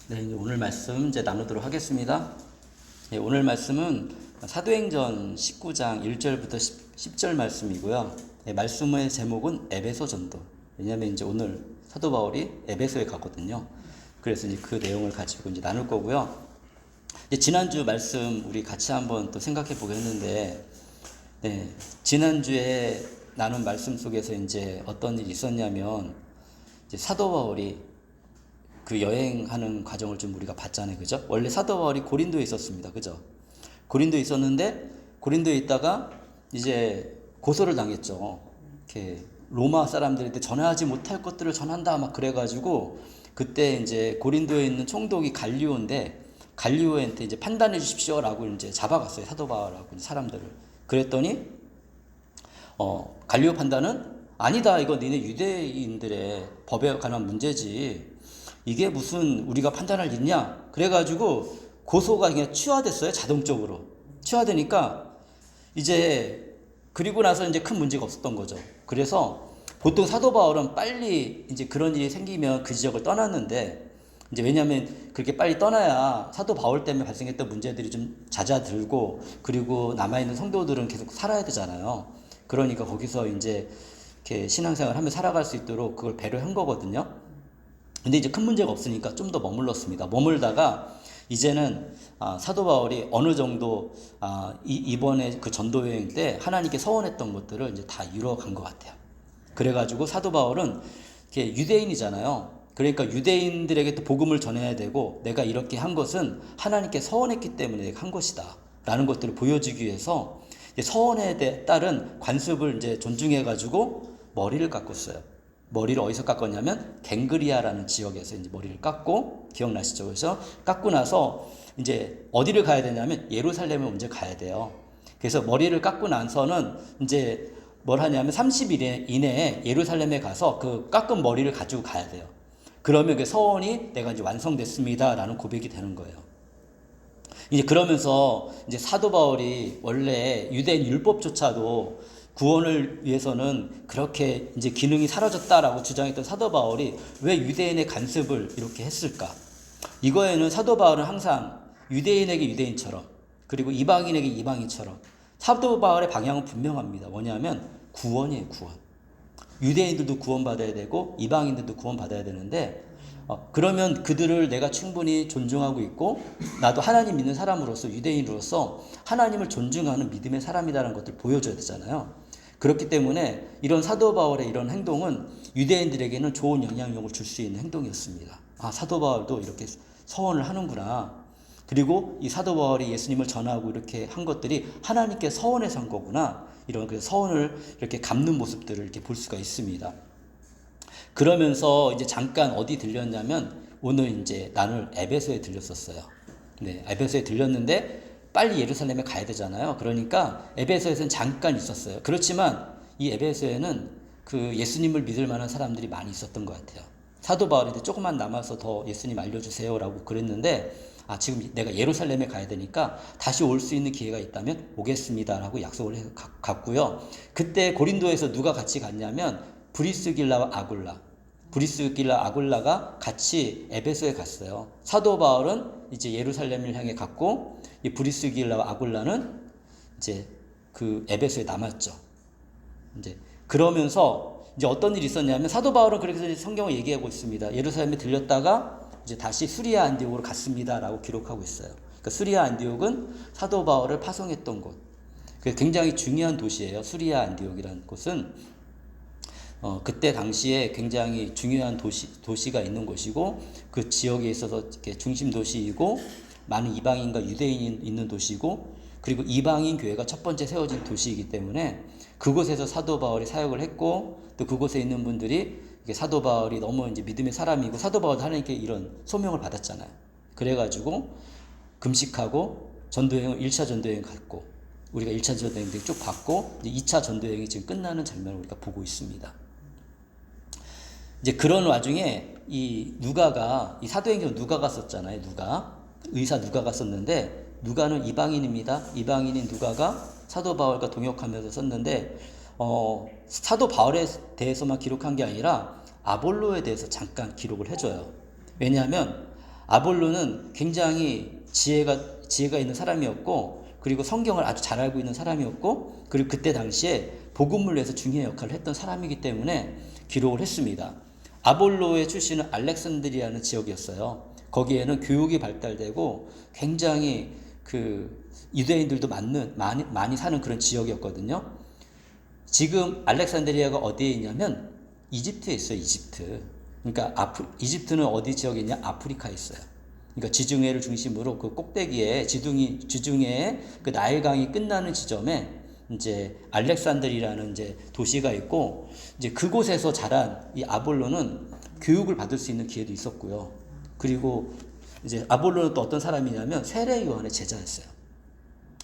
네, 이제 오늘 말씀 이제 나누도록 하겠습니다. 네, 오늘 말씀은 사도행전 19장 1절부터 10절 말씀이고요. 네, 말씀의 제목은 에베소 전도. 왜냐하면 이제 오늘 사도 바울이 에베소에 가거든요. 그래서 이제 그 내용을 가지고 이제 나눌 거고요. 이제 지난주 말씀 우리 같이 한번 또 생각해 보겠는데, 네, 지난주에 나눈 말씀 속에서 이제 어떤 일이 있었냐면, 이제 사도 바울이 그 여행하는 과정을 좀 우리가 봤잖아요. 그죠? 원래 사도 바울이 고린도에 있었습니다. 그죠? 고린도에 있었는데, 고린도에 있다가 이제 고소를 당했죠. 이렇게 로마 사람들한테 전하지 못할 것들을 전한다 막 그래가지고, 그때 이제 고린도에 있는 총독이 갈리오인데, 갈리오한테 이제 판단해 주십시오라고 이제 잡아갔어요. 사도 바울하고 사람들을. 그랬더니 갈리오 판단은 아니다. 이거 니네 유대인들의 법에 관한 문제지. 이게 무슨 우리가 판단할 일이냐? 그래가지고 고소가 그냥 취하됐어요. 자동적으로. 취하되니까 이제 그리고 나서 이제 큰 문제가 없었던 거죠. 그래서 보통 사도 바울은 빨리 이제 그런 일이 생기면 그 지역을 떠났는데, 이제 왜냐하면 그렇게 빨리 떠나야 사도 바울 때문에 발생했던 문제들이 좀 잦아들고, 그리고 남아있는 성도들은 계속 살아야 되잖아요. 그러니까 거기서 이제 이렇게 신앙생활 하며 살아갈 수 있도록 그걸 배려한 거거든요. 근데 이제 큰 문제가 없으니까 좀 더 머물렀습니다. 머물다가 이제는 사도 바울이 어느 정도 이번에 그 전도 여행 때 하나님께 서원했던 것들을 이제 다 이루어간 것 같아요. 그래가지고 사도 바울은 이렇게 유대인이잖아요. 그러니까 유대인들에게 또 복음을 전해야 되고, 내가 이렇게 한 것은 하나님께 서원했기 때문에 한 것이다 라는 것들을 보여주기 위해서 서원에 따른 관습을 이제 존중해가지고 머리를 깎았어요. 머리를 어디서 깎았냐면 갱그리아라는 지역에서 이제 머리를 깎고, 기억나시죠? 그래서 깎고 나서 이제 어디를 가야 되냐면 예루살렘을 먼저 가야 돼요. 그래서 머리를 깎고 나서는 이제 뭘 하냐면 30일 이내에 예루살렘에 가서 그 깎은 머리를 가지고 가야 돼요. 그러면 그 서원이 내가 이제 완성됐습니다라는 고백이 되는 거예요. 이제 그러면서 이제 사도 바울이 원래 유대인 율법조차도 구원을 위해서는 그렇게 이제 기능이 사라졌다라고 주장했던 사도 바울이 왜 유대인의 간섭을 이렇게 했을까? 이거에는 사도 바울은 항상 유대인에게 유대인처럼, 그리고 이방인에게 이방인처럼, 사도 바울의 방향은 분명합니다. 뭐냐면 구원이에요, 구원. 유대인들도 구원받아야 되고 이방인들도 구원받아야 되는데, 그러면 그들을 내가 충분히 존중하고 있고, 나도 하나님 믿는 사람으로서, 유대인으로서 하나님을 존중하는 믿음의 사람이라는 것들을 보여줘야 되잖아요. 그렇기 때문에 이런 사도 바울의 이런 행동은 유대인들에게는 좋은 영향력을 줄 수 있는 행동이었습니다. 사도 바울도 이렇게 서원을 하는구나. 그리고 이 사도 바울이 예수님을 전하고 이렇게 한 것들이 하나님께 서원해서 한 거구나. 이런 그 서원을 이렇게 갚는 모습들을 이렇게 볼 수가 있습니다. 그러면서 이제 잠깐 어디 들렸냐면, 오늘 이제 나는 에베소에 들렸었어요. 네, 에베소에 들렸는데 빨리 예루살렘에 가야 되잖아요. 그러니까 에베소에서는 잠깐 있었어요. 그렇지만 이 에베소에는 그 예수님을 믿을 만한 사람들이 많이 있었던 것 같아요. 사도 바울이 조금만 남아서 더 예수님 알려주세요라고 그랬는데, 지금 내가 예루살렘에 가야 되니까 다시 올 수 있는 기회가 있다면 오겠습니다라고 약속을 해서 갔고요. 그때 고린도에서 누가 같이 갔냐면 브리스길라와 아굴라. 브리스길라 아굴라가 같이 에베소에 갔어요. 사도 바울은 이제 예루살렘을 향해 갔고, 이 브리스길라와 아굴라는 이제 그 에베소에 남았죠. 이제 그러면서 이제 어떤 일이 있었냐면, 사도 바울은 그렇게 성경을 얘기하고 있습니다. 예루살렘에 들렸다가 이제 다시 수리아 안디옥으로 갔습니다라고 기록하고 있어요. 그러니까 수리아 안디옥은 사도 바울을 파송했던 곳. 굉장히 중요한 도시예요. 수리아 안디옥이라는 곳은 그때 당시에 굉장히 중요한 도시가 있는 곳이고, 그 지역에 있어서 이렇게 중심 도시이고, 많은 이방인과 유대인이 있는 도시고, 그리고 이방인 교회가 첫 번째 세워진 도시이기 때문에 그곳에서 사도 바울이 사역을 했고, 또 그곳에 있는 분들이 사도 바울이 너무 이제 믿음의 사람이고, 사도 바울도 하나님께 이런 소명을 받았잖아요. 그래가지고 금식하고 전도여행, 1차 전도여행 갔고, 우리가 1차 전도여행 쭉 봤고, 이제 2차 전도여행이 지금 끝나는 장면을 우리가 보고 있습니다. 이제 그런 와중에 이 누가가, 이 사도행전 누가가 썼잖아요. 의사 누가가 썼는데, 누가는 이방인입니다. 이방인인 누가가 사도 바울과 동역하면서 썼는데, 사도 바울에 대해서만 기록한 게 아니라 아볼로에 대해서 잠깐 기록을 해줘요. 왜냐하면 아볼로는 굉장히 지혜가 있는 사람이었고, 그리고 성경을 아주 잘 알고 있는 사람이었고, 그리고 그때 당시에 복음을 위해서 중요한 역할을 했던 사람이기 때문에 기록을 했습니다. 아볼로의 출신은 알렉산드리아는 지역이었어요. 거기에는 교육이 발달되고 굉장히 그 유대인들도 많이 사는 그런 지역이었거든요. 지금 알렉산드리아가 어디에 있냐면 이집트에 있어요. 이집트. 그러니까 이집트는 어디 지역에 있냐? 아프리카에 있어요. 그러니까 지중해를 중심으로 그 꼭대기에 지중해에 그 나일강이 끝나는 지점에 이제 알렉산드리라는 이제 도시가 있고, 이제 그곳에서 자란 이 아볼로는 교육을 받을 수 있는 기회도 있었고요. 그리고 이제 아볼로는 또 어떤 사람이냐면 세례 요한의 제자였어요.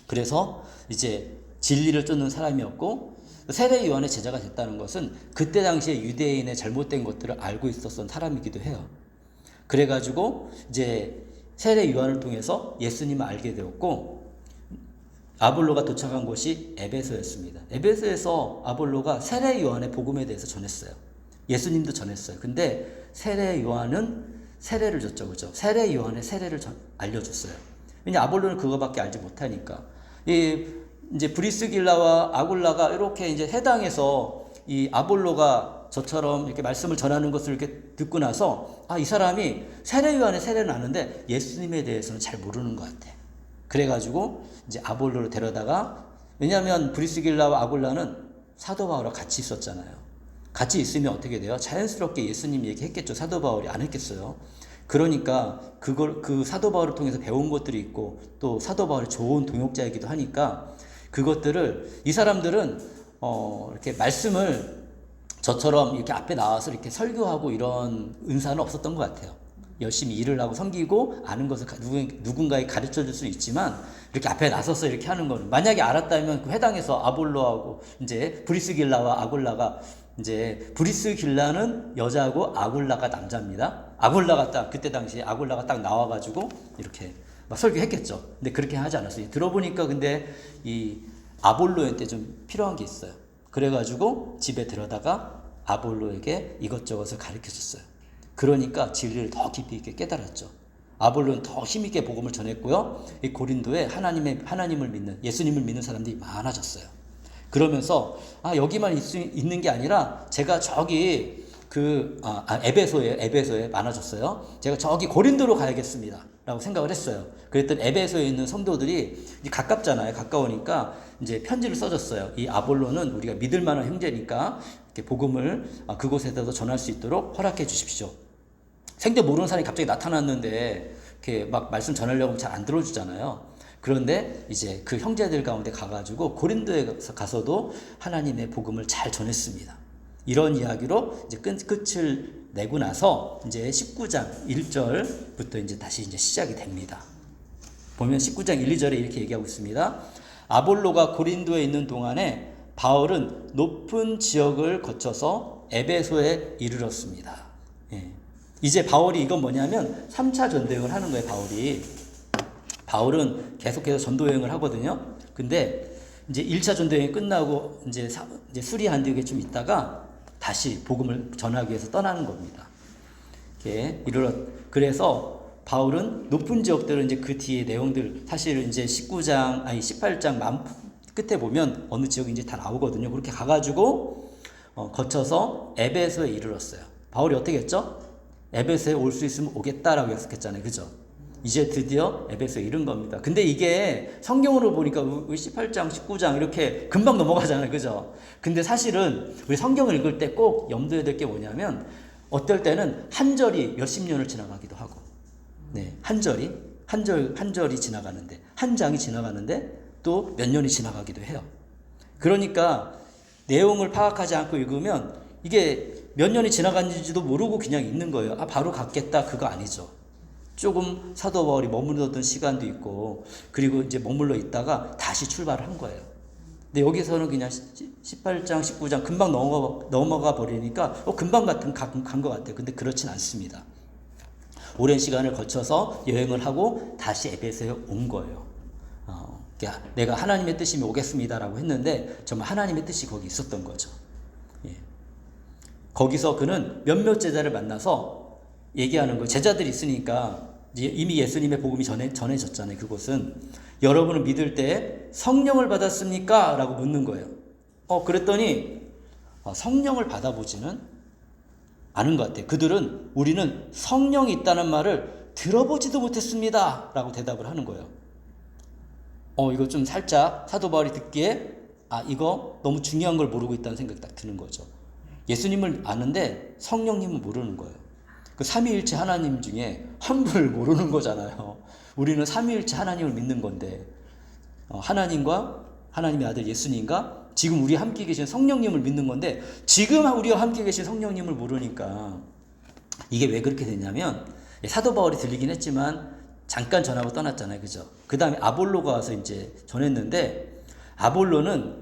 그래서 이제 진리를 쫓는 사람이었고, 세례 요한의 제자가 됐다는 것은 그때 당시에 유대인의 잘못된 것들을 알고 있었던 사람이기도 해요. 그래가지고 이제 세례 요한을 통해서 예수님을 알게 되었고, 아볼로가 도착한 곳이 에베소였습니다. 에베소에서 아볼로가 세례 요한의 복음에 대해서 전했어요. 예수님도 전했어요. 근데 세례 요한은 세례를 줬죠, 그죠? 세례 요한의 세례를 알려줬어요. 왜냐, 아볼로는 그거밖에 알지 못하니까. 이제 브리스길라와 아굴라가 이렇게 이제 해당해서 이 아볼로가 저처럼 이렇게 말씀을 전하는 것을 이렇게 듣고 나서, 이 사람이 세례 요한의 세례는 아는데 예수님에 대해서는 잘 모르는 것 같아. 그래가지고 이제 아볼로를 데려다가, 왜냐하면 브리스길라와 아굴라는 사도 바울과 같이 있었잖아요. 같이 있으면 어떻게 돼요? 자연스럽게 예수님 얘기했겠죠. 사도 바울이 안 했겠어요. 그러니까 그 사도 바울을 통해서 배운 것들이 있고, 또 사도 바울이 좋은 동역자이기도 하니까 그것들을, 이 사람들은 이렇게 말씀을 저처럼 이렇게 앞에 나와서 이렇게 설교하고 이런 은사는 없었던 것 같아요. 열심히 일을 하고 섬기고 아는 것을 누군가에 가르쳐 줄 수는 있지만, 이렇게 앞에 나서서 이렇게 하는 거는, 만약에 알았다면 그 해당에서 아볼로하고 이제 브리스길라와 아굴라가, 이제 브리스길라는 여자고 아굴라가 남자입니다. 그때 당시에 아굴라가 딱 나와가지고 이렇게 막 설교했겠죠. 근데 그렇게 하지 않았어요. 들어보니까 근데 이 아볼로한테 좀 필요한 게 있어요. 그래가지고 집에 들어다가 아볼로에게 이것저것을 가르쳐 줬어요. 그러니까 진리를 더 깊이 있게 깨달았죠. 아볼로는 더 힘있게 복음을 전했고요. 이 고린도에 하나님을 믿는, 예수님을 믿는 사람들이 많아졌어요. 그러면서 여기만 있는 게 아니라, 제가 저기 에베소에 많아졌어요. 제가 저기 고린도로 가야겠습니다 라고 생각을 했어요. 그랬더니 에베소에 있는 성도들이 가깝잖아요. 가까우니까 이제 편지를 써줬어요. 이 아볼로는 우리가 믿을 만한 형제니까 이렇게 복음을 그곳에서도 전할 수 있도록 허락해 주십시오. 생전 모르는 사람이 갑자기 나타났는데 이렇게 막 말씀 전하려고 잘 안 들어주잖아요. 그런데 이제 그 형제들 가운데 가가지고 고린도에 가서도 하나님의 복음을 잘 전했습니다. 이런 이야기로 이제 끝을 내고 나서 이제 19장 1절부터 이제 다시 이제 시작이 됩니다. 보면 19장 1, 2절에 이렇게 얘기하고 있습니다. 아볼로가 고린도에 있는 동안에 바울은 높은 지역을 거쳐서 에베소에 이르렀습니다. 이제 바울이, 이건 뭐냐면 3차 전도여행을 하는 거예요. 바울은 계속해서 전도여행을 하거든요. 근데 이제 1차 전도여행이 끝나고 이제 수리 안디옥에 좀 있다가 다시 복음을 전하기 위해서 떠나는 겁니다. 그래서 바울은 높은 지역들은 이제 그 뒤에 내용들, 사실 이제 18장 끝에 보면 어느 지역인지 다 나오거든요. 그렇게 가가지고 거쳐서 에베소에 이르렀어요. 바울이 어떻게 했죠? 에베소에 올 수 있으면 오겠다라고 약속했잖아요. 그죠? 이제 드디어 에베소에 이른 겁니다. 근데 이게 성경으로 보니까 18장, 19장 이렇게 금방 넘어가잖아요. 그죠? 근데 사실은 우리 성경을 읽을 때 꼭 염두에 될 게 뭐냐면, 어떨 때는 한 절이 몇십 년을 지나가기도 하고, 한 절이 지나가는데, 한 장이 지나가는데 또 몇 년이 지나가기도 해요. 그러니까 내용을 파악하지 않고 읽으면 이게 몇 년이 지나갔는지도 모르고 그냥 있는 거예요. 바로 갔겠다, 그거 아니죠. 조금 사도 바울이 머물렀던 시간도 있고, 그리고 이제 머물러 있다가 다시 출발을 한 거예요. 근데 여기서는 그냥 18장, 19장 금방 넘어가 버리니까 금방 간 것 같아요. 근데 그렇진 않습니다. 오랜 시간을 거쳐서 여행을 하고 다시 에베소에 온 거예요. 그러니까 내가 하나님의 뜻이면 오겠습니다라고 했는데 정말 하나님의 뜻이 거기 있었던 거죠. 거기서 그는 몇몇 제자를 만나서 얘기하는 거예요. 제자들이 있으니까 이미 예수님의 복음이 전해졌잖아요. 그곳은 여러분을 믿을 때 성령을 받았습니까? 라고 묻는 거예요. 그랬더니 성령을 받아보지는 않은 것 같아요. 그들은 우리는 성령이 있다는 말을 들어보지도 못했습니다. 라고 대답을 하는 거예요. 이거 좀 살짝 사도 바울이 듣기에 이거 너무 중요한 걸 모르고 있다는 생각이 딱 드는 거죠. 예수님을 아는데 성령님은 모르는 거예요. 그 삼위일체 하나님 중에 한 분을 모르는 거잖아요. 우리는 삼위일체 하나님을 믿는 건데 하나님과 하나님의 아들 예수님과 지금 우리 함께 계신 성령님을 믿는 건데 지금 우리와 함께 계신 성령님을 모르니까 이게 왜 그렇게 됐냐면 사도 바울이 들리긴 했지만 잠깐 전하고 떠났잖아요. 그죠? 그 다음에 아볼로가 와서 이제 전했는데 아볼로는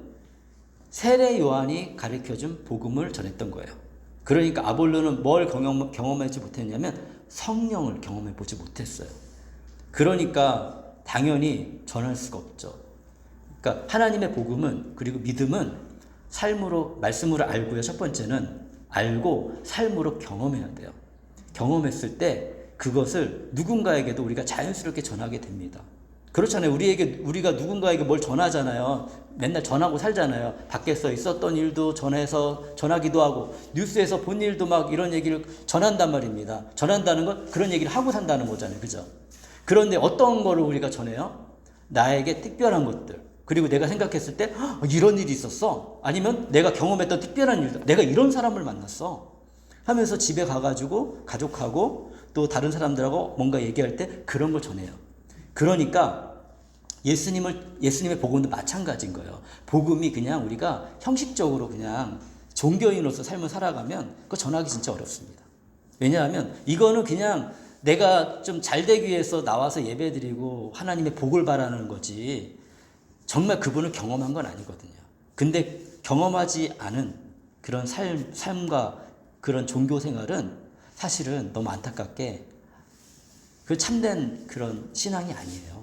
세례 요한이 가르쳐준 복음을 전했던 거예요. 그러니까 아볼로는 뭘 경험하지 못했냐면 성령을 경험해 보지 못했어요. 그러니까 당연히 전할 수가 없죠. 그러니까 하나님의 복음은 그리고 믿음은 삶으로 말씀으로 알고요. 첫 번째는 알고 삶으로 경험해야 돼요. 경험했을 때 그것을 누군가에게도 우리가 자연스럽게 전하게 됩니다. 그렇잖아요. 우리가 누군가에게 뭘 전하잖아요. 맨날 전하고 살잖아요. 밖에서 있었던 일도 전하기도 하고 뉴스에서 본 일도 막 이런 얘기를 전한단 말입니다. 전한다는 건 그런 얘기를 하고 산다는 거잖아요. 그죠? 그런데 어떤 거를 우리가 전해요? 나에게 특별한 것들. 그리고 내가 생각했을 때 이런 일이 있었어. 아니면 내가 경험했던 특별한 일들. 내가 이런 사람을 만났어. 하면서 집에 가가지고 가족하고 또 다른 사람들하고 뭔가 얘기할 때 그런 걸 전해요. 그러니까 예수님의 복음도 마찬가지인 거예요. 복음이 그냥 우리가 형식적으로 그냥 종교인으로서 삶을 살아가면 그거 전하기 진짜 어렵습니다. 왜냐하면 이거는 그냥 내가 좀 잘 되기 위해서 나와서 예배드리고 하나님의 복을 바라는 거지 정말 그분을 경험한 건 아니거든요. 근데 경험하지 않은 그런 삶과 그런 종교 생활은 사실은 너무 안타깝게 그 참된 그런 신앙이 아니에요.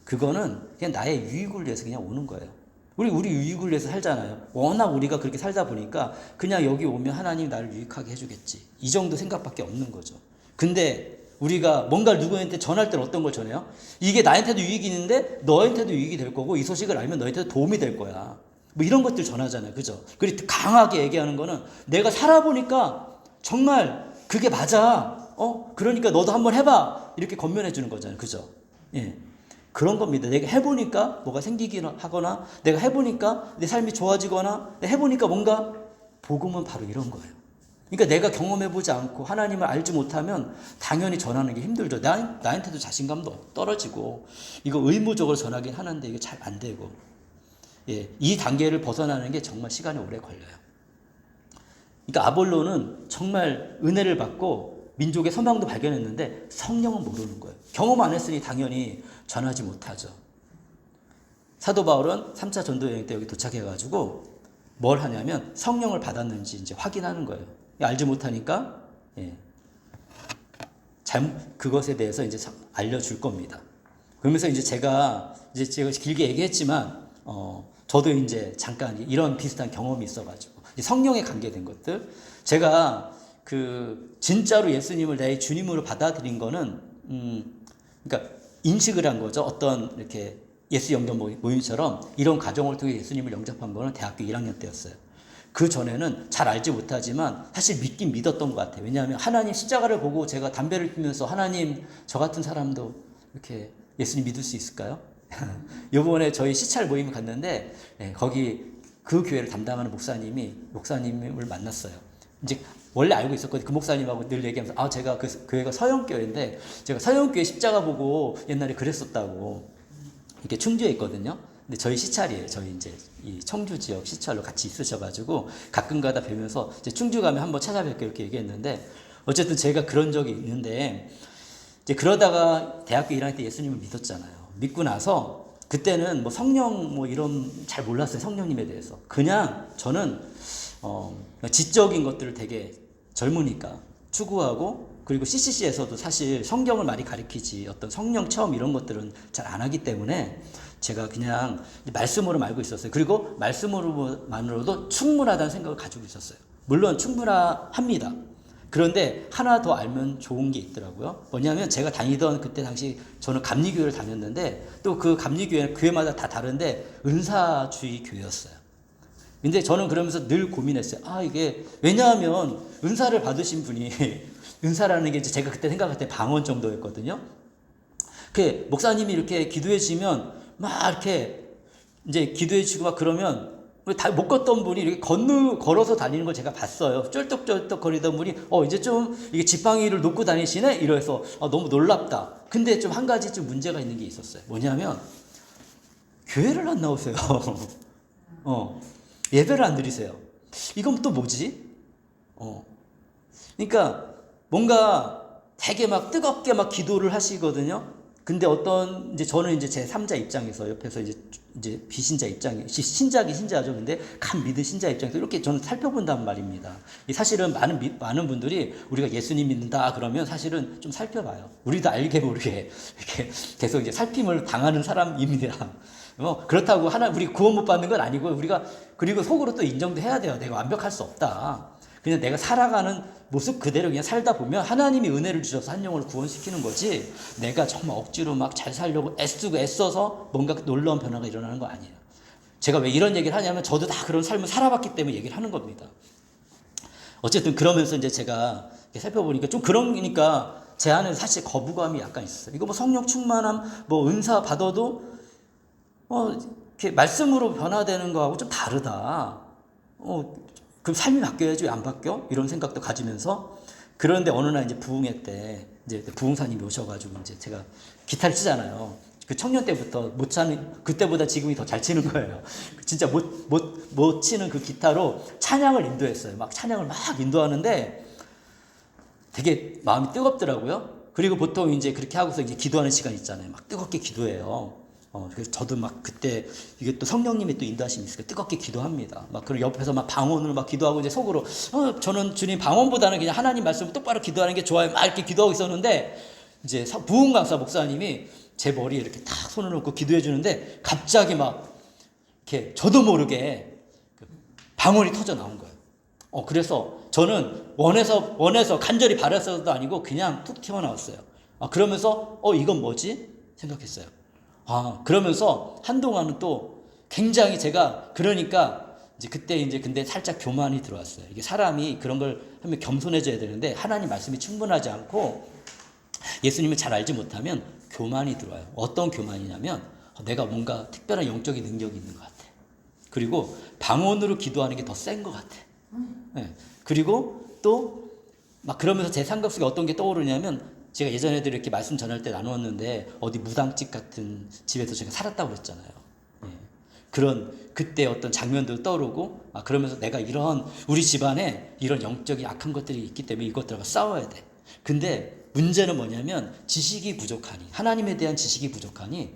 그거는 그냥 나의 유익을 위해서 그냥 오는 거예요. 우리 유익을 위해서 살잖아요. 워낙 우리가 그렇게 살다 보니까 그냥 여기 오면 하나님 나를 유익하게 해주겠지. 이 정도 생각밖에 없는 거죠. 근데 우리가 뭔가를 누구한테 전할 때는 어떤 걸 전해요? 이게 나한테도 유익이 있는데 너한테도 유익이 될 거고 이 소식을 알면 너한테도 도움이 될 거야. 뭐 이런 것들 전하잖아요. 그죠? 그리고 강하게 얘기하는 거는 내가 살아보니까 정말 그게 맞아. 그러니까 너도 한번 해봐. 이렇게 권면해 주는 거잖아요. 그죠? 예. 그런 겁니다. 내가 해보니까 뭐가 생기기나 하거나 내가 해보니까 내 삶이 좋아지거나 내가 해보니까 뭔가 복음은 바로 이런 거예요. 그러니까 내가 경험해보지 않고 하나님을 알지 못하면 당연히 전하는 게 힘들죠. 나한테도 자신감도 떨어지고 이거 의무적으로 전하긴 하는데 이게 잘 안 되고 이 단계를 벗어나는 게 정말 시간이 오래 걸려요. 그러니까 아볼로는 정말 은혜를 받고 민족의 소망도 발견했는데 성령은 모르는 거예요. 경험 안 했으니 당연히 전하지 못하죠. 사도 바울은 3차 전도 여행 때 여기 도착해가지고 뭘 하냐면 성령을 받았는지 이제 확인하는 거예요. 알지 못하니까 그것에 대해서 이제 알려줄 겁니다. 그러면서 이제 제가 길게 얘기했지만 저도 이제 잠깐 이런 비슷한 경험이 있어가지고 성령에 관계된 것들 제가 진짜로 예수님을 내 주님으로 받아들인 거는 그러니까 인식을 한 거죠. 어떤 이렇게 예수 영접 모임처럼 이런 과정을 통해 예수님을 영접한 거는 대학교 1학년 때였어요. 그 전에는 잘 알지 못하지만 사실 믿긴 믿었던 것 같아요. 왜냐하면 하나님 십자가를 보고 제가 담배를 피면서 하나님 저 같은 사람도 이렇게 예수님 믿을 수 있을까요? 이번에 저희 시찰 모임 갔는데 거기 그 교회를 담당하는 목사님을 만났어요. 이제 원래 알고 있었거든요. 그 목사님하고 늘 얘기하면서 제가 그 교회가 서영교회인데 제가 서영교회 십자가 보고 옛날에 그랬었다고 이렇게 충주에 있거든요. 근데 저희 시찰이에요. 저희 이제 이 청주 지역 시찰로 같이 있으셔가지고 가끔가다 뵈면서 이제 충주 가면 한번 찾아뵐게요 이렇게 얘기했는데 어쨌든 제가 그런 적이 있는데 이제 그러다가 대학교 1학년 때 예수님을 믿었잖아요. 믿고 나서 그때는 뭐 성령 뭐 이런 잘 몰랐어요. 성령님에 대해서. 그냥 저는 지적인 것들을 되게 젊으니까 추구하고 그리고 CCC에서도 사실 성경을 많이 가르치지 어떤 성령 체험 이런 것들은 잘 안 하기 때문에 제가 그냥 말씀으로만 알고 있었어요. 그리고 말씀으로만으로도 충분하다는 생각을 가지고 있었어요. 물론 충분합니다. 그런데 하나 더 알면 좋은 게 있더라고요. 뭐냐면 제가 다니던 그때 당시 저는 감리교회를 다녔는데 또 그 감리교회는 교회마다 다 다른데 은사주의 교회였어요. 근데 저는 그러면서 늘 고민했어요. 아, 이게 왜냐하면 은사를 받으신 분이 은사라는 게 이제 제가 그때 생각할 때 방언 정도였거든요. 그 목사님이 이렇게 기도해 주시면 막 이렇게 이제 기도해 주시고 막 그러면 못 걷던 분이 이렇게 걸어서 다니는 걸 제가 봤어요. 쩔떡쩔떡 거리던 분이 이제 좀 이게 지팡이를 놓고 다니시네 이래서 너무 놀랍다. 근데 좀 한 가지 좀 문제가 있는 게 있었어요. 뭐냐면 교회를 안 나오세요. 예배를 안 드리세요. 이건 또 뭐지? 그러니까 뭔가 되게 막 뜨겁게 막 기도를 하시거든요. 근데 이제 저는 이제 제 3자 입장에서 옆에서 이제 비신자 입장에, 신자긴 신자죠. 근데 간 믿은 신자 입장에서 이렇게 저는 살펴본단 말입니다. 사실은 많은 분들이 우리가 예수님 믿는다 그러면 사실은 좀 살펴봐요. 우리도 알게 모르게 이렇게 계속 이제 살핌을 당하는 사람입니다. 그렇다고 우리 구원 못 받는 건 아니고 우리가 그리고 속으로 또 인정도 해야 돼요. 내가 완벽할 수 없다. 그냥 내가 살아가는 모습 그대로 그냥 살다 보면 하나님이 은혜를 주셔서 한 영혼을 구원시키는 거지 내가 정말 억지로 막 잘 살려고 애쓰고 애써서 뭔가 놀라운 변화가 일어나는 거 아니에요. 제가 왜 이런 얘기를 하냐면 저도 다 그런 삶을 살아봤기 때문에 얘기를 하는 겁니다. 어쨌든 그러면서 이제 제가 살펴보니까 좀 그러니까 제 안에 사실 거부감이 약간 있었어요. 이거 뭐 성령 충만함, 뭐 은사 받아도 이렇게 말씀으로 변화되는 거하고 좀 다르다. 그럼 삶이 바뀌어야지 왜 안 바뀌어? 이런 생각도 가지면서 그런데 어느 날 이제 부흥회 때 이제 부흥사님이 오셔가지고 이제 제가 기타를 치잖아요. 그 청년 때부터 못 치는 그때보다 지금이 더 잘 치는 거예요. 진짜 못 치는 그 기타로 찬양을 인도했어요. 막 찬양을 막 인도하는데 되게 마음이 뜨겁더라고요. 그리고 보통 이제 그렇게 하고서 이제 기도하는 시간 있잖아요. 막 뜨겁게 기도해요. 그래서 저도 막 그때 이게 또 성령님이 또 인도하심이 있으니까 뜨겁게 기도합니다. 막 그리고 옆에서 막 방언으로 막 기도하고 이제 속으로 저는 주님 방언보다는 그냥 하나님 말씀을 똑바로 기도하는 게 좋아요. 막 이렇게 기도하고 있었는데 이제 부흥 강사 목사님이 제 머리에 이렇게 탁 손을 놓고 기도해 주는데 갑자기 막 이렇게 저도 모르게 방언이 터져 나온 거예요. 그래서 저는 원해서 간절히 바랐어도 아니고 그냥 툭 튀어나왔어요. 그러면서 이건 뭐지? 생각했어요. 그러면서 한동안은 또 굉장히 제가 그러니까 이제 그때 이제 근데 살짝 교만이 들어왔어요. 이게 사람이 그런 걸 하면 겸손해져야 되는데 하나님 말씀이 충분하지 않고 예수님을 잘 알지 못하면 교만이 들어와요. 어떤 교만이냐면 내가 뭔가 특별한 영적인 능력이 있는 것 같아. 그리고 방언으로 기도하는 게 더 센 것 같아. 네. 그리고 또 막 그러면서 제 생각 속에 어떤 게 떠오르냐면 제가 예전에도 이렇게 말씀 전할 때 나누었는데 어디 무당집 같은 집에서 제가 살았다고 그랬잖아요. 예. 그런 그때 어떤 장면들 떠오르고 그러면서 내가 이런 우리 집안에 이런 영적인 악한 것들이 있기 때문에 이것들과 싸워야 돼. 근데 문제는 뭐냐면 지식이 부족하니 하나님에 대한 지식이 부족하니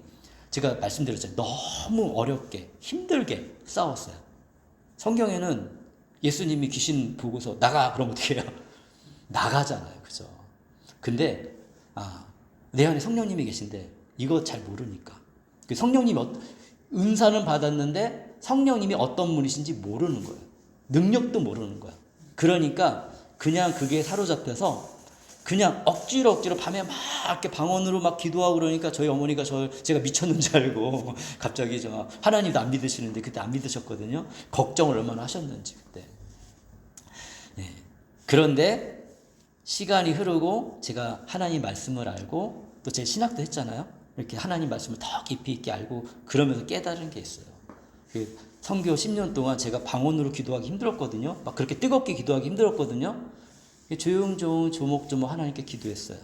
제가 말씀드렸잖아요. 너무 어렵게 힘들게 싸웠어요. 성경에는 예수님이 귀신 보고서 나가 그러면 어떻게 해요? 나가잖아요. 그죠? 근데 내 안에 성령님이 계신데 이거 잘 모르니까 그 성령님이 은사는 받았는데 성령님이 어떤 분이신지 모르는 거예요. 능력도 모르는 거야. 그러니까 그냥 그게 사로잡혀서 그냥 억지로 밤에 막 이렇게 방언으로 막 기도하고 그러니까 저희 어머니가 제가 미쳤는 줄 알고 갑자기 하나님도 안 믿으시는데 그때 안 믿으셨거든요. 걱정을 얼마나 하셨는지 그때. 네. 그런데 시간이 흐르고 제가 하나님 말씀을 알고 또 제 신학도 했잖아요. 이렇게 하나님 말씀을 더 깊이 있게 알고 그러면서 깨달은 게 있어요. 그 선교 10년 동안 제가 방언으로 기도하기 힘들었거든요. 막 그렇게 뜨겁게 기도하기 힘들었거든요. 조용조용 조목조목 하나님께 기도했어요.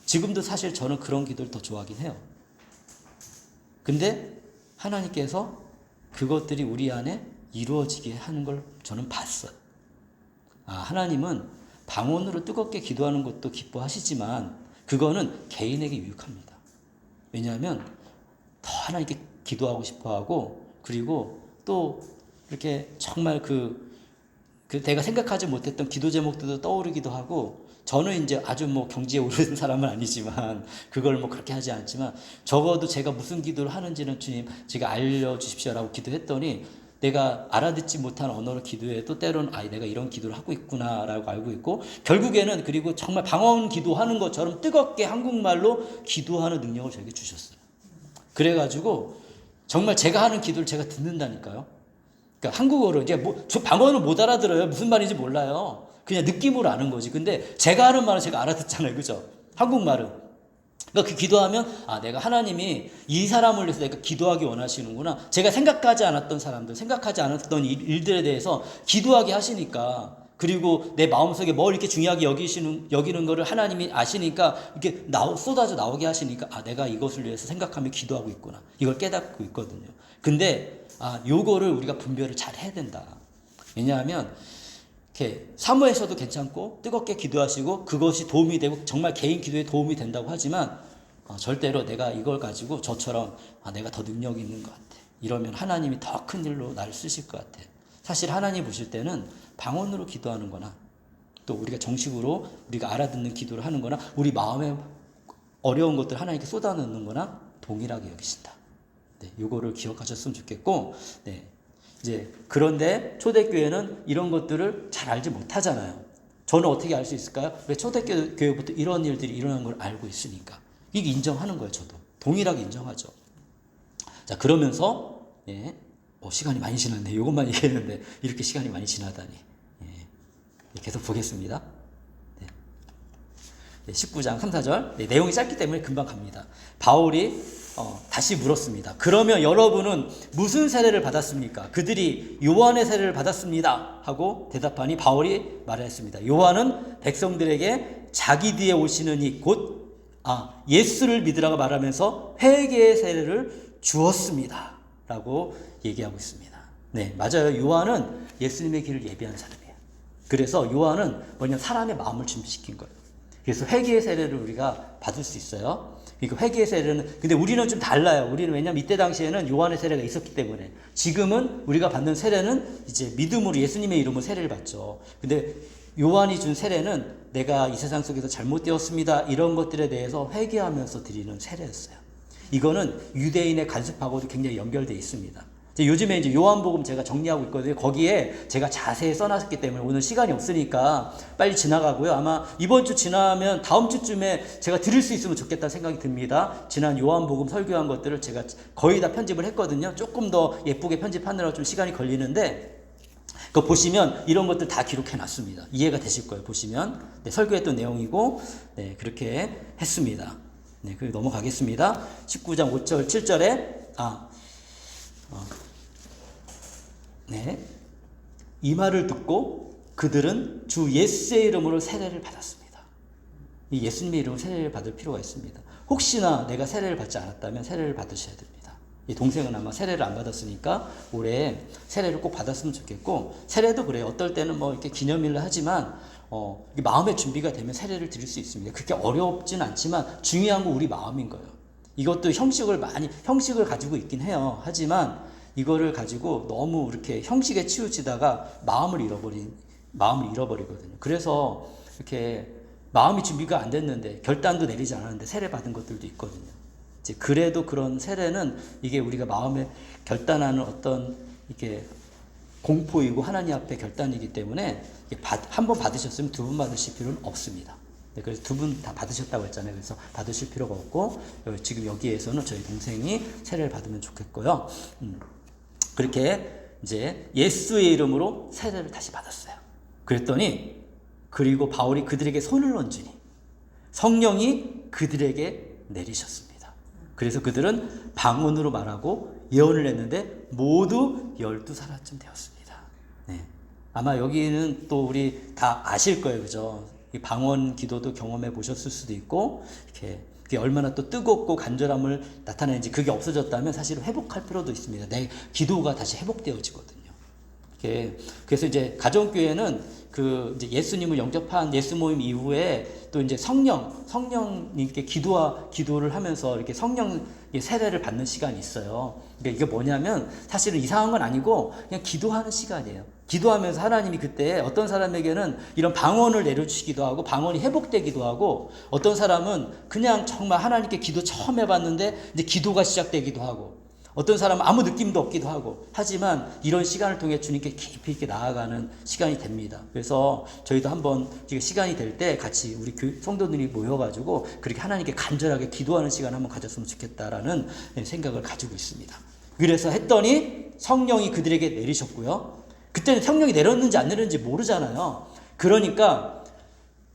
지금도 사실 저는 그런 기도를 더 좋아하긴 해요. 근데 하나님께서 그것들이 우리 안에 이루어지게 하는 걸 저는 봤어요. 하나님은 방언으로 뜨겁게 기도하는 것도 기뻐하시지만 그거는 개인에게 유익합니다. 왜냐하면 더 하나님께 기도하고 싶어하고 그리고 또 이렇게 정말 내가 생각하지 못했던 기도 제목들도 떠오르기도 하고 저는 이제 아주 뭐 경지에 오르는 사람은 아니지만 그걸 뭐 그렇게 하지 않지만 적어도 제가 무슨 기도를 하는지는 주님 제가 알려주십시오라고 기도했더니 내가 알아듣지 못한 언어로 기도해도 때로는 내가 이런 기도를 하고 있구나라고 알고 있고, 결국에는 그리고 정말 방언 기도하는 것처럼 뜨겁게 한국말로 기도하는 능력을 저에게 주셨어요. 그래가지고 정말 제가 하는 기도를 제가 듣는다니까요. 그러니까 한국어로 이제 저 방언을 못 알아들어요. 무슨 말인지 몰라요. 그냥 느낌으로 아는 거지. 근데 제가 하는 말은 제가 알아듣잖아요. 그죠? 한국말은. 그러니까 그 기도하면 내가 하나님이 이 사람을 위해서 내가 기도하기 원하시는구나. 제가 생각하지 않았던 사람들, 생각하지 않았던 일들에 대해서 기도하게 하시니까, 그리고 내 마음속에 뭘 이렇게 중요하게 여기는 거를 하나님이 아시니까 이렇게 쏟아져 나오게 하시니까 내가 이것을 위해서 생각하며 기도하고 있구나. 이걸 깨닫고 있거든요. 근데 요거를 우리가 분별을 잘 해야 된다. 왜냐하면 이렇게 사무에서도 괜찮고 뜨겁게 기도하시고 그것이 도움이 되고 정말 개인 기도에 도움이 된다고 하지만 절대로 내가 이걸 가지고 저처럼 내가 더 능력이 있는 것 같아. 이러면 하나님이 더 큰 일로 나를 쓰실 것 같아. 사실 하나님 보실 때는 방언으로 기도하는 거나 또 우리가 정식으로 우리가 알아듣는 기도를 하는 거나 우리 마음에 어려운 것들 하나님께 쏟아넣는 거나 동일하게 여기신다. 네, 요거를 기억하셨으면 좋겠고, 네. 이제 그런데 초대교회는 이런 것들을 잘 알지 못하잖아요. 저는 어떻게 알 수 있을까요? 왜 초대교회부터 이런 일들이 일어난 걸 알고 있으니까. 이게 인정하는 거예요. 저도 동일하게 인정하죠. 자, 그러면서 시간이 많이 지났네. 이것만 얘기했는데 이렇게 시간이 많이 지나다니. 계속 보겠습니다. 19장 3, 4절. 내용이 짧기 때문에 금방 갑니다. 바울이 다시 물었습니다. 그러면 여러분은 무슨 세례를 받았습니까? 그들이 요한의 세례를 받았습니다. 하고 대답하니 바울이 말했습니다. 요한은 백성들에게 자기 뒤에 오시는 이 곧 예수를 믿으라고 말하면서 회개의 세례를 주었습니다. 라고 얘기하고 있습니다. 네, 맞아요. 요한은 예수님의 길을 예비한 사람이에요. 그래서 요한은 사람의 마음을 준비시킨 거예요. 그래서 회개의 세례를 우리가 받을 수 있어요. 그러니까 회개의 세례는, 근데 우리는 좀 달라요. 우리는 왜냐면 이때 당시에는 요한의 세례가 있었기 때문에. 지금은 우리가 받는 세례는 이제 믿음으로 예수님의 이름으로 세례를 받죠. 근데 요한이 준 세례는 내가 이 세상 속에서 잘못되었습니다. 이런 것들에 대해서 회개하면서 드리는 세례였어요. 이거는 유대인의 간습하고도 굉장히 연결되어 있습니다. 요즘에 이제 요한복음 제가 정리하고 있거든요. 거기에 제가 자세히 써놨기 때문에 오늘 시간이 없으니까 빨리 지나가고요. 아마 이번 주 지나면 다음 주쯤에 제가 드릴 수 있으면 좋겠다 생각이 듭니다. 지난 요한복음 설교한 것들을 제가 거의 다 편집을 했거든요. 조금 더 예쁘게 편집하느라 좀 시간이 걸리는데, 그거 보시면 이런 것들 다 기록해 놨습니다. 이해가 되실 거예요. 보시면. 설교했던 내용이고, 그렇게 했습니다. 그리고 넘어가겠습니다. 19장 5절, 7절에, 이 말을 듣고 그들은 주 예수의 이름으로 세례를 받았습니다. 이 예수님의 이름으로 세례를 받을 필요가 있습니다. 혹시나 내가 세례를 받지 않았다면 세례를 받으셔야 됩니다. 이 동생은 아마 세례를 안 받았으니까 올해 세례를 꼭 받았으면 좋겠고, 세례도 그래요. 어떨 때는 이렇게 기념일을 하지만 마음의 준비가 되면 세례를 드릴 수 있습니다. 그렇게 어렵진 않지만 중요한 건 우리 마음인 거예요. 이것도 형식을 가지고 있긴 해요. 하지만 이거를 가지고 너무 이렇게 형식에 치우치다가 마음을 잃어버리거든요. 그래서 이렇게 마음이 준비가 안 됐는데 결단도 내리지 않았는데 세례 받은 것들도 있거든요. 이제 그래도 그런 세례는 이게 우리가 마음에 결단하는 어떤 이게 공포이고 하나님 앞에 결단이기 때문에 한 번 받으셨으면 두 번 받으실 필요는 없습니다. 그래서 두 분 다 받으셨다고 했잖아요. 그래서 받으실 필요가 없고, 지금 여기에서는 저희 동생이 세례를 받으면 좋겠고요. 그렇게 이제 예수의 이름으로 세례를 다시 받았어요. 그랬더니, 그리고 바울이 그들에게 손을 얹으니 성령이 그들에게 내리셨습니다. 그래서 그들은 방언으로 말하고 예언을 했는데 모두 12사람쯤 되었습니다. 아마 여기는 또 우리 다 아실 거예요. 그죠? 이 방언 기도도 경험해 보셨을 수도 있고, 이렇게 그게 얼마나 또 뜨겁고 간절함을 나타내는지, 그게 없어졌다면 사실 회복할 필요도 있습니다. 내 기도가 다시 회복되어지거든요. 그래서 이제 가정교회는 이제 예수님을 영접한 예수 모임 이후에 또 이제 성령님께 기도를 하면서 이렇게 성령 세례를 받는 시간이 있어요. 그러니까 이게 뭐냐면 사실은 이상한 건 아니고 그냥 기도하는 시간이에요. 기도하면서 하나님이 그때 어떤 사람에게는 이런 방언을 내려주시기도 하고 방언이 회복되기도 하고, 어떤 사람은 그냥 정말 하나님께 기도 처음 해봤는데 이제 기도가 시작되기도 하고, 어떤 사람은 아무 느낌도 없기도 하고 하지만 이런 시간을 통해 주님께 깊이 있게 나아가는 시간이 됩니다. 그래서 저희도 한번 시간이 될 때 같이 우리 성도들이 모여가지고 그렇게 하나님께 간절하게 기도하는 시간 한번 가졌으면 좋겠다라는 생각을 가지고 있습니다. 그래서 했더니 성령이 그들에게 내리셨고요. 그때는 성령이 내렸는지 안 내렸는지 모르잖아요. 그러니까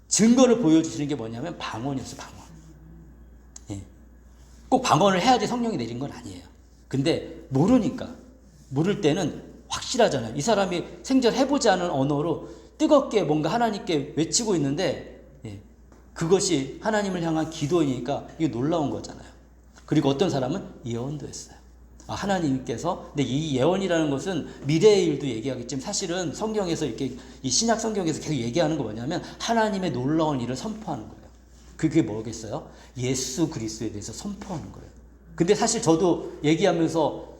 증거를 보여주시는 게 뭐냐면 방언이었어요. 방언. 예. 꼭 방언을 해야지 성령이 내린 건 아니에요. 근데 모를 때는 확실하잖아요. 이 사람이 생전해보지 않은 언어로 뜨겁게 뭔가 하나님께 외치고 있는데 그것이 하나님을 향한 기도이니까 이게 놀라운 거잖아요. 그리고 어떤 사람은 예언도 했어요. 하나님께서, 근데 이 예언이라는 것은 미래의 일도 얘기하겠지만 사실은 성경에서 이렇게 이 신약 성경에서 계속 얘기하는 거 뭐냐면 하나님의 놀라운 일을 선포하는 거예요. 그게 뭐겠어요? 예수 그리스도에 대해서 선포하는 거예요. 근데 사실 저도 얘기하면서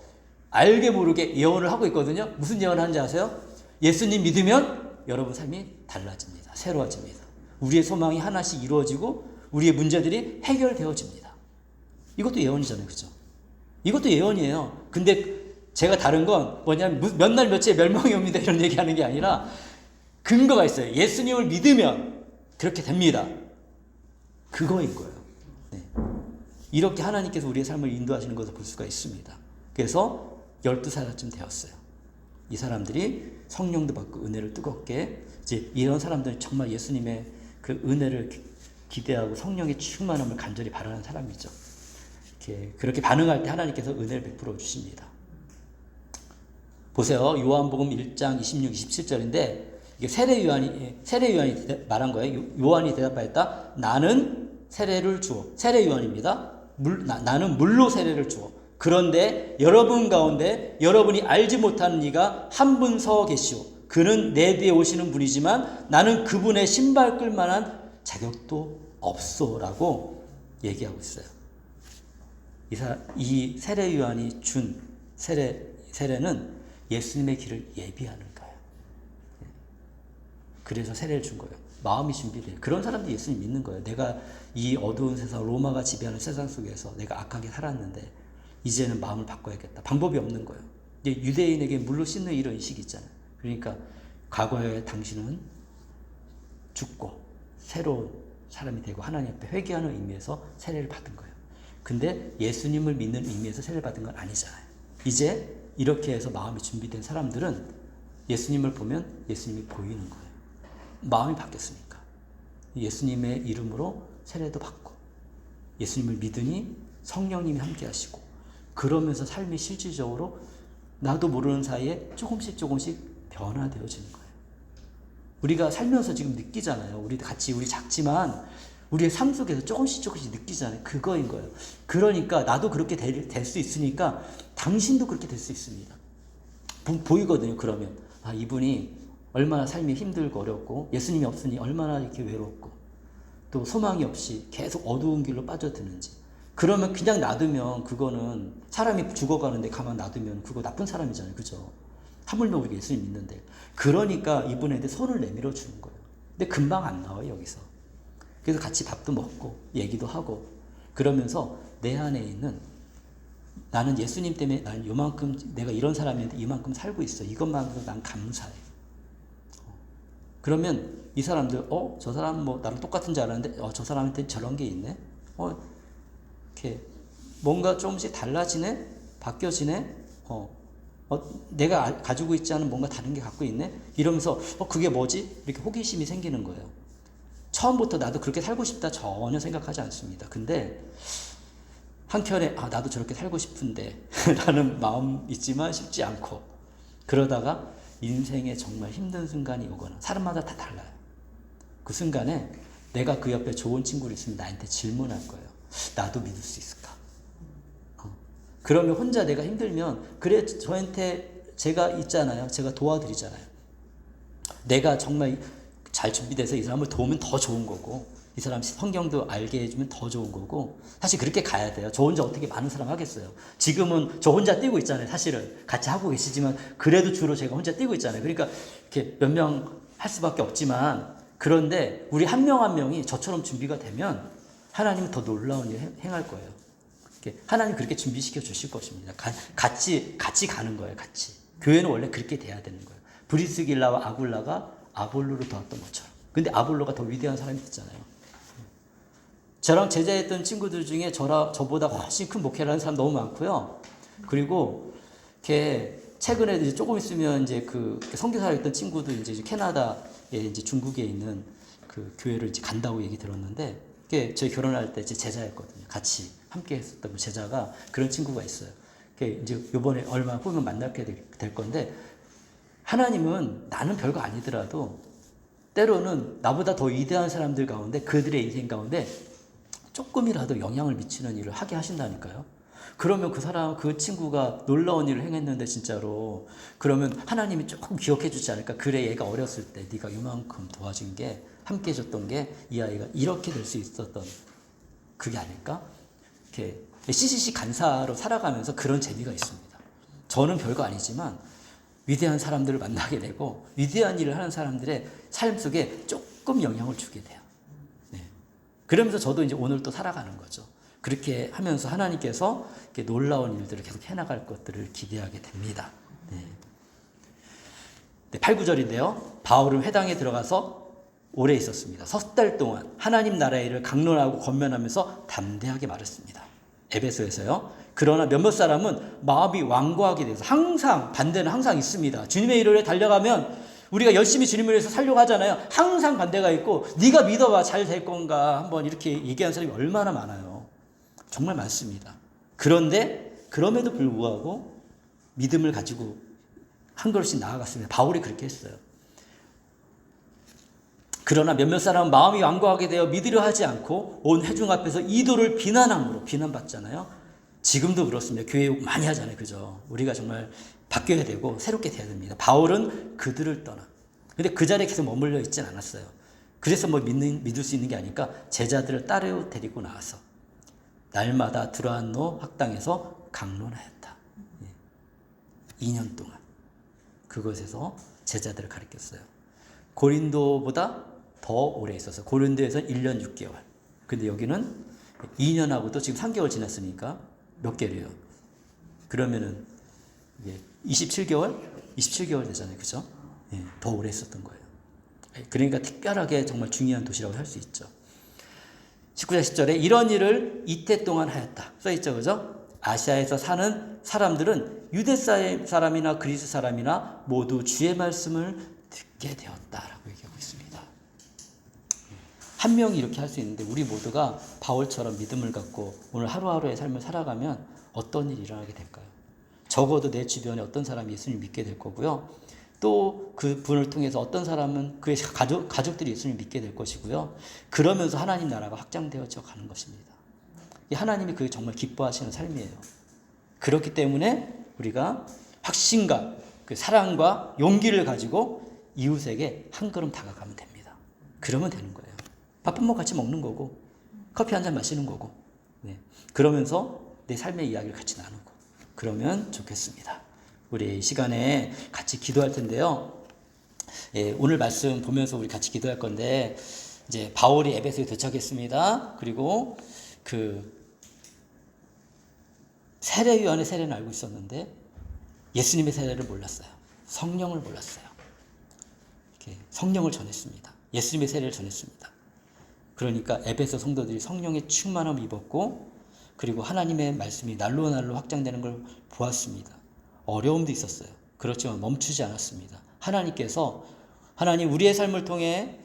알게 모르게 예언을 하고 있거든요. 무슨 예언을 하는지 아세요? 예수님 믿으면 여러분 삶이 달라집니다. 새로워집니다. 우리의 소망이 하나씩 이루어지고 우리의 문제들이 해결되어집니다. 이것도 예언이잖아요. 그죠? 이것도 예언이에요. 근데 제가 다른 건 뭐냐면 몇 날 며칠에 멸망이 옵니다 이런 얘기하는 게 아니라 근거가 있어요. 예수님을 믿으면 그렇게 됩니다. 그거인 거예요. 네. 이렇게 하나님께서 우리의 삶을 인도하시는 것을 볼 수가 있습니다. 그래서 12살쯤 되었어요. 이 사람들이 성령도 받고 은혜를 뜨겁게 이제 이런 사람들은 정말 예수님의 그 은혜를 기대하고 성령의 충만함을 간절히 바라는 사람이죠. 그렇게 반응할 때 하나님께서 은혜를 베풀어 주십니다. 보세요. 요한복음 1장 26, 27절인데 이게 세례 요한이 말한 거예요. 요한이 대답하였다. 나는 세례를 주어. 세례 요한입니다. 나는 물로 세례를 주어. 그런데 여러분 가운데 여러분이 알지 못하는 이가 한 분 서 계시오. 그는 내 뒤에 오시는 분이지만 나는 그분의 신발 끌 만한 자격도 없소라고 얘기하고 있어요. 이 세례 요한이 준 세례는 예수님의 길을 예비하는 거예요. 그래서 세례를 준 거예요. 마음이 준비돼요. 그런 사람들이 예수님 믿는 거예요. 내가 이 어두운 세상, 로마가 지배하는 세상 속에서 내가 악하게 살았는데 이제는 마음을 바꿔야겠다. 방법이 없는 거예요. 유대인에게 물로 씻는 이런 의식이 있잖아요. 그러니까 과거에 당신은 죽고 새로운 사람이 되고 하나님 앞에 회개하는 의미에서 세례를 받은 거예요. 근데 예수님을 믿는 의미에서 세례를 받은 건 아니잖아요. 이제 이렇게 해서 마음이 준비된 사람들은 예수님을 보면 예수님이 보이는 거예요. 마음이 바뀌었으니까. 예수님의 이름으로 세례도 받고 예수님을 믿으니 성령님이 함께 하시고 그러면서 삶이 실질적으로 나도 모르는 사이에 조금씩 변화되어지는 거예요. 우리가 살면서 지금 느끼잖아요. 우리 작지만 우리의 삶 속에서 조금씩 느끼잖아요. 그거인 거예요. 그러니까 나도 그렇게 될 수 있으니까 당신도 그렇게 될 수 있습니다. 보이거든요. 그러면 이분이 얼마나 삶이 힘들고 어렵고 예수님이 없으니 얼마나 이렇게 외롭고 또 소망이 없이 계속 어두운 길로 빠져드는지. 그러면 그냥 놔두면 그거는 사람이 죽어가는데 가만 놔두면 그거 나쁜 사람이잖아요. 그죠? 하물며 우리가 예수님 믿는데. 그러니까 이분한테 손을 내밀어 주는 거예요. 근데 금방 안 나와요. 여기서. 그래서 같이 밥도 먹고 얘기도 하고 그러면서 내 안에 있는 나는 예수님 때문에 나는 요만큼 내가 이런 사람인데 이만큼 살고 있어. 이것만으로 난 감사해. 그러면 이 사람들 저 사람 뭐 나랑 똑같은 줄 알았는데 저 사람한테 저런 게 있네. 이렇게 뭔가 조금씩 달라지네. 바뀌어지네. 내가 가지고 있지 않은 뭔가 다른 게 갖고 있네. 이러면서 그게 뭐지? 이렇게 호기심이 생기는 거예요. 처음부터 나도 그렇게 살고 싶다 전혀 생각하지 않습니다. 근데 한켠에 나도 저렇게 살고 싶은데 라는 마음 있지만 쉽지 않고 그러다가 인생에 정말 힘든 순간이 오거나 사람마다 다 달라요. 그 순간에 내가 그 옆에 좋은 친구를 있으면 나한테 질문할 거예요. 나도 믿을 수 있을까? 그러면 혼자 내가 힘들면 그래 저한테 제가 있잖아요. 제가 도와드리잖아요. 내가 정말 잘 준비돼서 이 사람을 도우면 더 좋은 거고 이 사람 성경도 알게 해주면 더 좋은 거고 사실 그렇게 가야 돼요. 저 혼자 어떻게 많은 사람 하겠어요. 지금은 저 혼자 뛰고 있잖아요. 사실은 같이 하고 계시지만 그래도 주로 제가 혼자 뛰고 있잖아요. 그러니까 이렇게 몇 명 할 수밖에 없지만 그런데 우리 한 명 한 명이 저처럼 준비가 되면 하나님은 더 놀라운 일을 행할 거예요. 하나님 그렇게 준비시켜 주실 것입니다. 같이 가는 거예요. 같이. 교회는 원래 그렇게 돼야 되는 거예요. 브리스길라와 아굴라가 아볼로를 도왔던 것처럼. 근데 아볼로가 더 위대한 사람이 됐잖아요. 저랑 제자했던 친구들 중에 저보다 훨씬 큰 목회를 하는 사람 너무 많고요. 그리고 이렇게 최근에 이제 조금 있으면 이제 그 선교사를 했던 친구도 이제 캐나다에 이제 중국에 있는 그 교회를 이제 간다고 얘기 들었는데, 저희 결혼할 때 제 제자였거든요. 같이 함께 했었던 제자가 그런 친구가 있어요. 이제 요번에 얼마 후면 만나게 될 건데, 하나님은 나는 별거 아니더라도 때로는 나보다 더 위대한 사람들 가운데, 그들의 인생 가운데 조금이라도 영향을 미치는 일을 하게 하신다니까요. 그러면 그 친구가 놀라운 일을 행했는데 진짜로, 그러면 하나님이 조금 기억해 주지 않을까. 그래, 얘가 어렸을 때 네가 이만큼 도와준 게, 함께 해줬던 게 이 아이가 이렇게 될 수 있었던 그게 아닐까. 이렇게 CCC 간사로 살아가면서 그런 재미가 있습니다. 저는 별거 아니지만 위대한 사람들을 만나게 되고 위대한 일을 하는 사람들의 삶 속에 조금 영향을 주게 돼요. 네. 그러면서 저도 이제 오늘 또 살아가는 거죠. 그렇게 하면서 하나님께서 이렇게 놀라운 일들을 계속 해나갈 것들을 기대하게 됩니다. 네. 네, 8, 9절인데요. 바울은 회당에 들어가서 오래 있었습니다. 석 달 동안 하나님 나라의 일을 강론하고 권면하면서 담대하게 말했습니다. 에베소에서요. 그러나 몇몇 사람은 마음이 완고하게 돼서, 항상 반대는 항상 있습니다. 주님의 일을 달려가면 우리가 열심히 주님을 위해서 살려고 하잖아요. 항상 반대가 있고, 네가 믿어봐 잘 될 건가 한번 이렇게 얘기하는 사람이 얼마나 많아요. 정말 많습니다. 그런데 그럼에도 불구하고 믿음을 가지고 한 걸음씩 나아갔습니다. 바울이 그렇게 했어요. 그러나 몇몇 사람은 마음이 완고하게 되어 믿으려 하지 않고 온 회중 앞에서 이도를 비난함으로, 비난받잖아요. 지금도 그렇습니다. 교회 욕 많이 하잖아요. 그죠? 우리가 정말 바뀌어야 되고 새롭게 돼야 됩니다. 바울은 그들을 떠나. 근데 그 자리에 계속 머물러 있진 않았어요. 그래서 뭐 믿을 수 있는 게 아니까 제자들을 따로 데리고 나와서 날마다 두란노 학당에서 강론하였다. 2년 동안 그곳에서 제자들을 가르쳤어요. 고린도보다 더 오래 있어서, 고린도에서는 1년 6개월. 근데 여기는 2년하고도 지금 3개월 지났으니까 몇 개월이에요? 그러면은 27개월? 27개월 되잖아요. 그죠? 예, 더 오래 있었던 거예요. 그러니까 특별하게 정말 중요한 도시라고 할 수 있죠. 19절 10절에 이런 일을 이태 동안 하였다. 써있죠. 그죠? 아시아에서 사는 사람들은 유대 사람이나 그리스 사람이나 모두 주의 말씀을 듣게 되었다라고 얘기하고 있습니다. 한 명이 이렇게 할 수 있는데 우리 모두가 바울처럼 믿음을 갖고 오늘 하루하루의 삶을 살아가면 어떤 일이 일어나게 될까요? 적어도 내 주변에 어떤 사람이 예수님을 믿게 될 거고요. 또 그 분을 통해서 어떤 사람은 그의 가족들이 예수님을 믿게 될 것이고요. 그러면서 하나님 나라가 확장되어져 가는 것입니다. 하나님이 그게 정말 기뻐하시는 삶이에요. 그렇기 때문에 우리가 확신과 그 사랑과 용기를 가지고 이웃에게 한 걸음 다가가면 됩니다. 그러면 되는 거예요. 밥 한 번 같이 먹는 거고, 커피 한 잔 마시는 거고, 네. 그러면서 내 삶의 이야기를 같이 나누고, 그러면 좋겠습니다. 우리 이 시간에 같이 기도할 텐데요. 예, 오늘 말씀 보면서 우리 같이 기도할 건데, 이제 바울이 에베소에 도착했습니다. 그리고 그 세례 요한의 세례는 알고 있었는데 예수님의 세례를 몰랐어요. 성령을 몰랐어요. 이렇게 성령을 전했습니다. 예수님의 세례를 전했습니다. 그러니까 에베소 성도들이 성령의 충만함을 입었고, 그리고 하나님의 말씀이 날로 날로 확장되는 걸 보았습니다. 어려움도 있었어요. 그렇지만 멈추지 않았습니다. 하나님 우리의 삶을 통해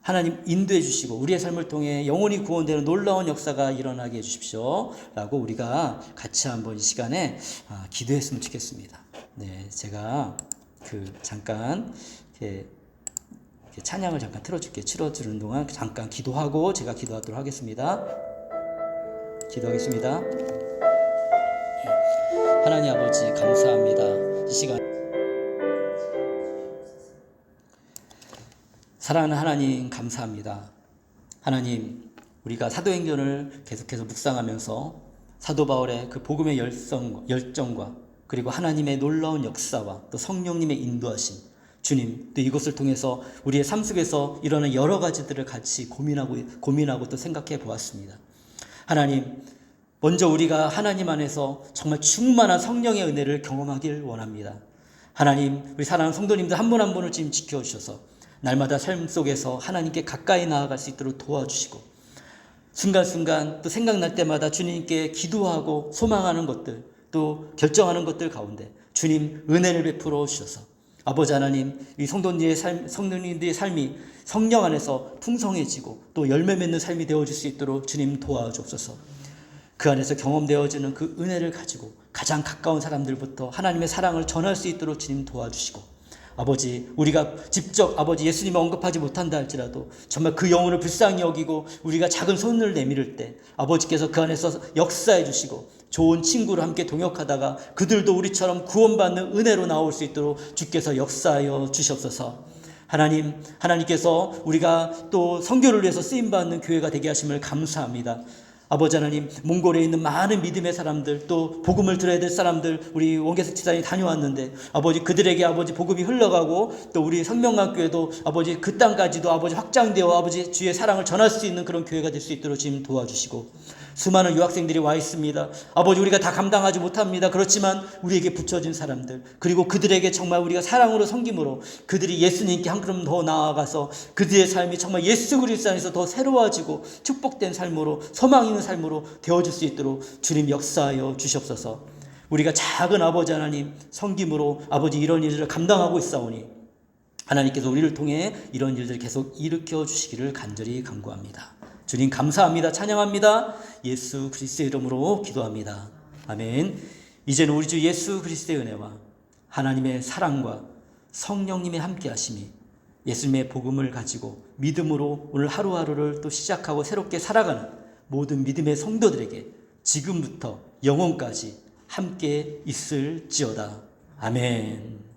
하나님 인도해 주시고 우리의 삶을 통해 영혼이 구원되는 놀라운 역사가 일어나게 해 주십시오 라고 우리가 같이 한번 이 시간에 기도했으면 좋겠습니다. 네, 제가 잠깐 이렇게 찬양을 잠깐 틀어줄게요. 틀어주는 동안 잠깐 기도하고 제가 기도하도록 하겠습니다. 기도하겠습니다. 하나님 아버지 감사합니다. 이 시간 사랑하는 하나님 감사합니다. 하나님, 우리가 사도행전을 계속해서 묵상하면서 사도 바울의 그 복음의 열정과 그리고 하나님의 놀라운 역사와 또 성령님의 인도하심, 주님, 또 이것을 통해서 우리의 삶 속에서 일어나는 여러 가지들을 같이 고민하고 또 생각해 보았습니다. 하나님, 먼저 우리가 하나님 안에서 정말 충만한 성령의 은혜를 경험하길 원합니다. 하나님, 우리 사랑하는 성도님들 한 분 한 분을 지금 지켜주셔서 날마다 삶 속에서 하나님께 가까이 나아갈 수 있도록 도와주시고, 순간순간 또 생각날 때마다 주님께 기도하고 소망하는 것들, 또 결정하는 것들 가운데 주님 은혜를 베풀어 주셔서 아버지 하나님, 이 성도님들의 삶이 성령 안에서 풍성해지고 또 열매 맺는 삶이 되어질 수 있도록 주님 도와주옵소서. 그 안에서 경험되어지는 그 은혜를 가지고 가장 가까운 사람들부터 하나님의 사랑을 전할 수 있도록 주님 도와주시고, 아버지, 우리가 직접 아버지 예수님을 언급하지 못한다 할지라도 정말 그 영혼을 불쌍히 여기고 우리가 작은 손을 내밀을 때 아버지께서 그 안에서 역사해 주시고 좋은 친구로 함께 동역하다가 그들도 우리처럼 구원받는 은혜로 나올 수 있도록 주께서 역사하여 주시옵소서. 하나님께서 우리가 또 선교를 위해서 쓰임받는 교회가 되게 하심을 감사합니다. 아버지 하나님, 몽골에 있는 많은 믿음의 사람들, 또 복음을 들어야 될 사람들, 우리 원계석 지사님 다녀왔는데 아버지, 그들에게 아버지 복음이 흘러가고 또 우리 성명학교에도 아버지 그 땅까지도 아버지 확장되어 아버지 주의 사랑을 전할 수 있는 그런 교회가 될 수 있도록 지금 도와주시고, 수많은 유학생들이 와 있습니다. 아버지, 우리가 다 감당하지 못합니다. 그렇지만 우리에게 붙여진 사람들, 그리고 그들에게 정말 우리가 사랑으로 섬김으로 그들이 예수님께 한 걸음 더 나아가서 그들의 삶이 정말 예수 그리스도 안에서 더 새로워지고 축복된 삶으로, 소망 있는 삶으로 되어질 수 있도록 주님 역사하여 주시옵소서. 우리가 작은 아버지 하나님 섬김으로 아버지 이런 일들을 감당하고 있사오니 하나님께서 우리를 통해 이런 일들을 계속 일으켜 주시기를 간절히 간구합니다. 주님 감사합니다. 찬양합니다. 예수 그리스도의 이름으로 기도합니다. 아멘. 이제는 우리 주 예수 그리스도의 은혜와 하나님의 사랑과 성령님의 함께 하심이 예수님의 복음을 가지고 믿음으로 오늘 하루하루를 또 시작하고 새롭게 살아가는 모든 믿음의 성도들에게 지금부터 영원까지 함께 있을지어다. 아멘.